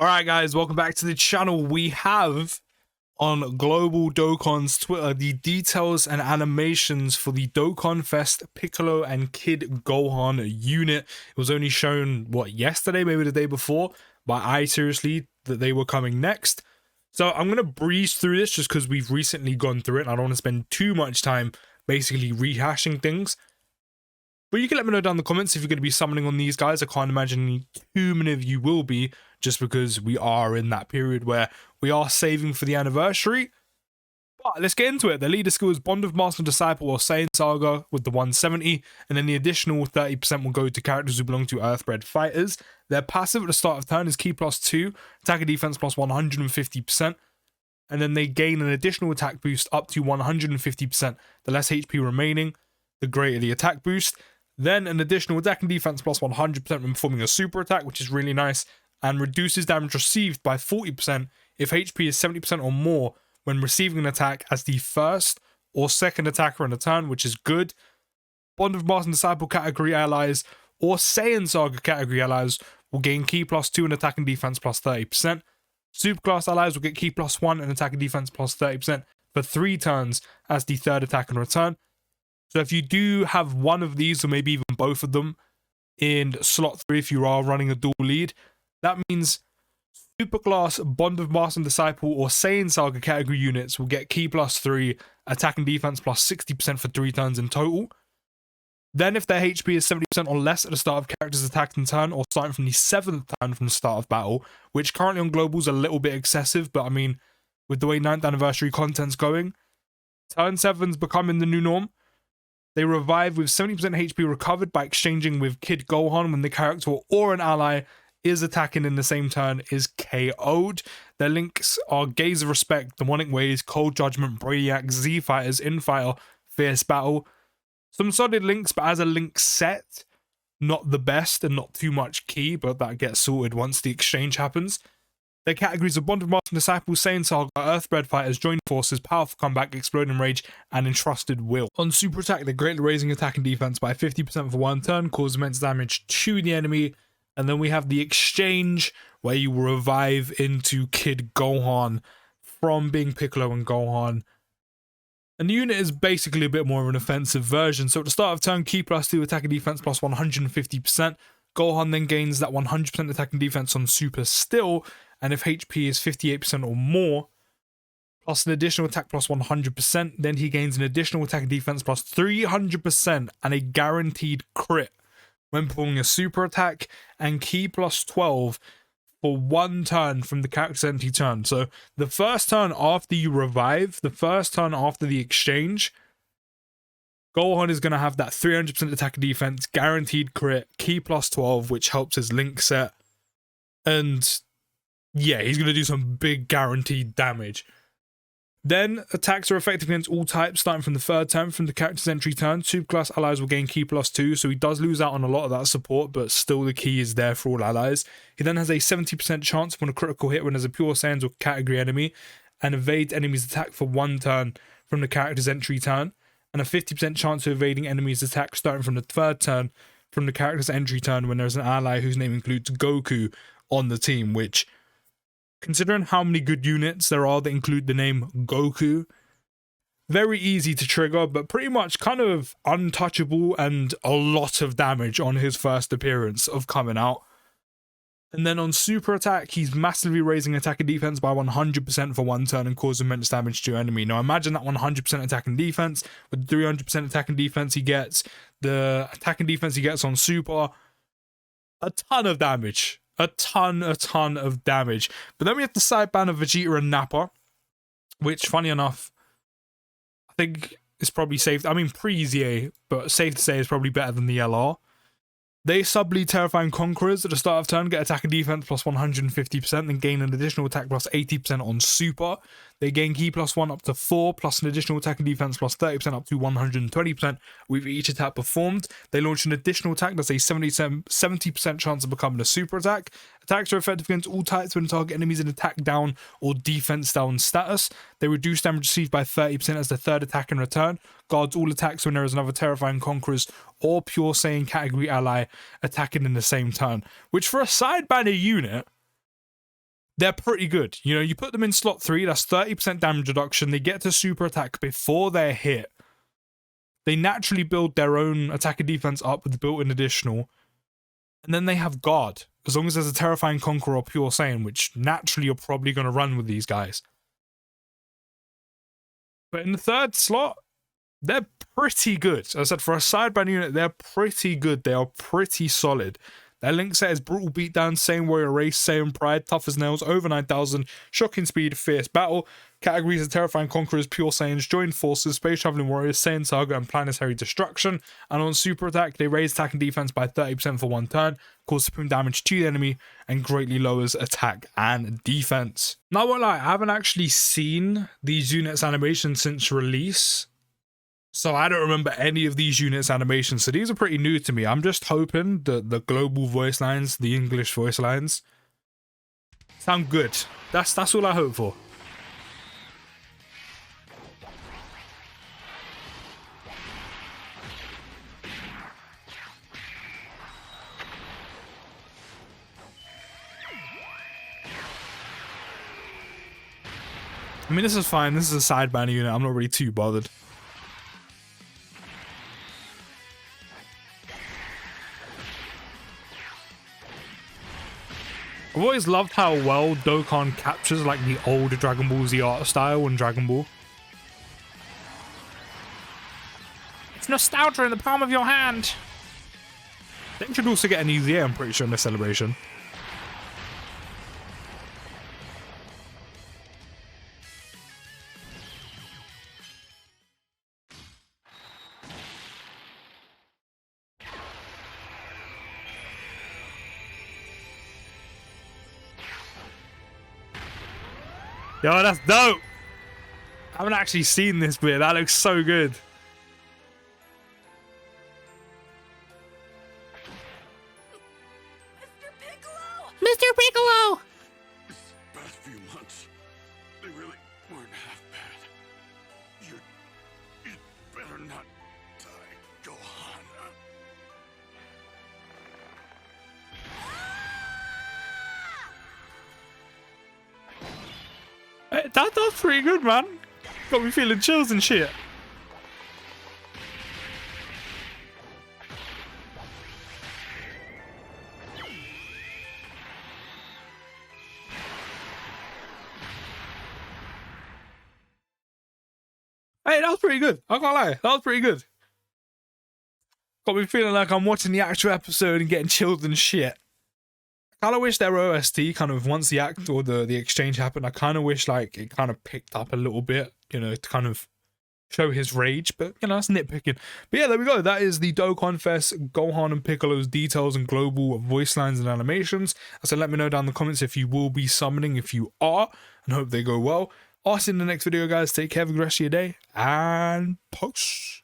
Alright guys, welcome back to the channel. We have on Global Dokkan's Twitter the details and animations for the DOKKANFEST Piccolo and Kid Gohan unit. It was only shown, yesterday, maybe the day before, by iSeriously that they were coming next. So I'm going to breeze through this just because we've recently gone through it and I don't want to spend too much time basically rehashing things. But you can let me know down in the comments if you're going to be summoning on these guys. I can't imagine too many of you will be, just because we are in that period where we are saving for the anniversary. But let's get into it. The leader skill is Bond of Master and Disciple or Saiyan Saga with the 170, and then the additional 30% will go to characters who belong to Earthbred fighters. Their passive at the start of turn is Ki +2, attack and defense plus 150%, and then they gain an additional attack boost up to 150%. The less HP remaining, the greater the attack boost. Then an additional attack and defense plus 100% when performing a super attack, which is really nice, and reduces damage received by 40% if HP is 70% or more when receiving an attack as the first or second attacker in a turn, which is good. Bond of Master and Disciple category allies or Saiyan Saga category allies will gain Ki +2 and attack and defense plus 30%. Superclass allies will get Ki +1 and attack and defense plus 30% for 3 turns as the third attack in return. So if you do have one of these, or maybe even both of them, in slot 3 if you are running a dual lead, that means Superclass, Bond of Master and Disciple, or Saiyan Saga category units will get Ki +3, attack and defense plus 60% for 3 turns in total. Then if their HP is 70% or less at the start of character's attack in turn, or starting from the 7th turn from the start of battle, which currently on Global is a little bit excessive, but I mean, with the way 9th anniversary content's going, turn 7's becoming the new norm. They revive with 70% HP recovered by exchanging with Kid Gohan when the character or an ally is attacking in the same turn is KO'd. Their links are Gaze of Respect, Demonic Ways, Cold Judgment, Brainiac, Z Fighters, Infighter, Fierce Battle. Some solid links, but as a link set, not the best and not too much key, but that gets sorted once the exchange happens. Their categories are Bond of Master and Disciple, Saiyan Saga, Earthbred Fighters, Joint Forces, Powerful Comeback, Exploding Rage, and Entrusted Will. On Super Attack, they're greatly raising attack and defense by 50% for 1 turn, cause immense damage to the enemy. And then we have the exchange, where you revive into Kid Gohan from being Piccolo and Gohan. And the unit is basically a bit more of an offensive version. So at the start of turn, Ki +2, attack and defense plus 150%. Gohan then gains that 100% attack and defense on Super still, and if HP is 58% or more, plus an additional attack plus 100%, then he gains an additional attack and defense plus 300% and a guaranteed crit when performing a super attack, and Ki +12 for 1 turn from the character's empty turn. So the first turn after you revive, the first turn after the exchange, Gohan is going to have that 300% attack and defense, guaranteed crit, Ki +12, which helps his link set. And yeah, he's going to do some big guaranteed damage. Then, attacks are effective against all types, starting from the 3rd turn from the character's entry turn. Superclass allies will gain Ki +2, so he does lose out on a lot of that support, but still the Ki is there for all allies. He then has a 70% chance upon a critical hit when there's a pure Saiyans or category enemy, and evades enemy's attack for 1 turn from the character's entry turn, and a 50% chance of evading enemy's attack starting from the 3rd turn from the character's entry turn when there's an ally whose name includes Goku on the team, which, considering how many good units there are that include the name Goku, very easy to trigger, but pretty much kind of untouchable and a lot of damage on his first appearance of coming out. And then on Super Attack, he's massively raising attack and defense by 100% for 1 turn and causing immense damage to your enemy. Now imagine that 100% attack and defense with the 300% attack and defense he gets, the attack and defense he gets on Super, a ton of damage. A ton of damage. But then we have the side ban of Vegeta and Nappa, which, funny enough, I think is probably safe. I mean, pre-ZA, but safe to say is probably better than the LR. They sub-lead Terrifying Conquerors at the start of turn, get attack and defense plus 150%, then gain an additional attack plus 80% on Super. They gain Ki +1 up to 4, plus an additional attack and defense plus 30% up to 120% with each attack performed. They launch an additional attack that's a 70% chance of becoming a super attack. Attacks are effective against all types when target enemies in attack down or defense down status. They reduce damage received by 30% as the 3rd attack in return. Guards all attacks when there is another Terrifying Conquerors or Pure Saiyan category ally attacking in the same turn. Which for a side banner unit they're pretty good. You know, you put them in slot 3, that's 30% damage reduction. They get to super attack before they're hit. They naturally build their own attack and defense up with the built-in additional. And then they have guard, as long as there's a Terrifying Conqueror or Pure Saiyan, which naturally you're probably going to run with these guys. But in the 3rd slot, they're pretty good. As I said, for a sideband unit, they're pretty good. They are pretty solid. Their link set is Brutal Beatdown, Saiyan Warrior Race, Saiyan Pride, Tough as Nails, over 9,000, Shocking Speed, Fierce Battle. Categories are Terrifying Conquerors, Pure Saiyans, Joined Forces, Space Traveling Warriors, Saiyan Saga, and Planetary Destruction. And on Super Attack, they raise attack and defense by 30% for 1 turn, cause supreme damage to the enemy, and greatly lowers attack and defense. Now, I won't lie, I haven't actually seen these units' animations since release. So I don't remember any of these units' animations, so these are pretty new to me. I'm just hoping that the global voice lines, the English voice lines, sound good. That's all I hope for. I mean, this is fine. This is a sideband unit. I'm not really too bothered. I've always loved how well Dokkan captures like the old Dragon Ball Z art style in Dragon Ball. It's nostalgia in the palm of your hand. They should also get an easy I'm pretty sure, in the celebration. Yo, that's dope. I haven't actually seen this bit. That looks so good. Mr. Piccolo! Mr. Piccolo! These past few months, they really weren't half bad. You'd better not die, Gohan. Hey, that's pretty good, man. Got me feeling chills and shit. Hey, that was pretty good. I can't lie. That was pretty good. Got me feeling like I'm watching the actual episode and getting chilled and shit. I kind of wish their OST kind of, once the act or the exchange happened, I kind of wish like it kind of picked up a little bit, you know, to kind of show his rage, but you know, that's nitpicking. But yeah, there we go. That is the Dokkan Fest Gohan and Piccolo's details and global voice lines and animations. So let me know down in the comments if you will be summoning, if you are, and hope they go well. I'll see you in the next video, guys. Take care, have a good rest of your day, and post.